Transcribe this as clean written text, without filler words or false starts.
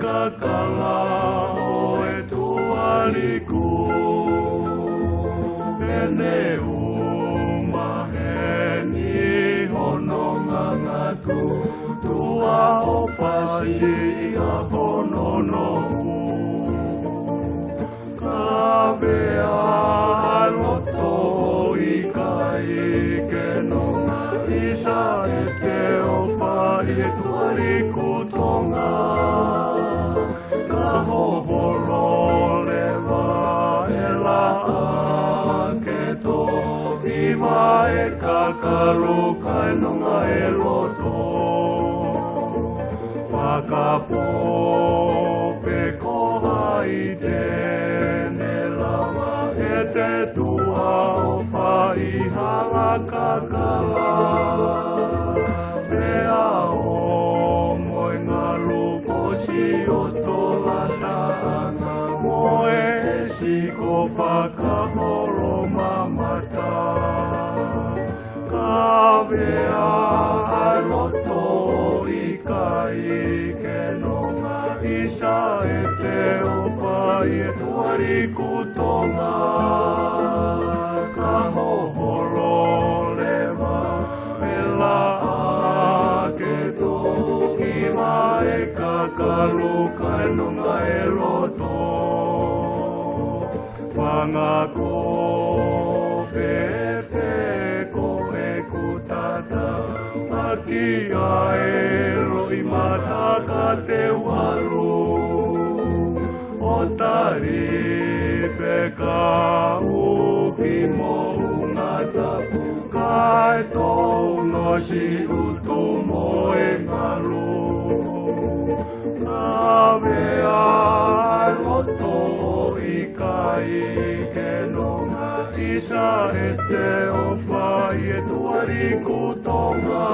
ka kala o e tuariku. Ene umaheni hono ngangatu, tua o fasi a hono no. Kawea loto i kai ke no isa e te opa i tuariku tonga. Ka hoholo lewa e la ke to iwa e kakalu kai nonga e loto. Wakapope koha i tene lava e te tua opa i hala kakala. Mea o moi ngā lupo si o tola taanga, moe e siko whakaholo mamata. Kawea ai loto i kai ke nonga, isa e te opa i e tuariku tonga. Ka hoholo lewa e la ke to iwa e kakalu kai nonga e loto. Whangako whewhe ko e kutata, maki a e roi mataka te waru. O tarife ka uki mo ungata, kai tau no si utu mo e ngaru. Kawea loto i kai ke nonga, isa e te opa i e tuariku tonga.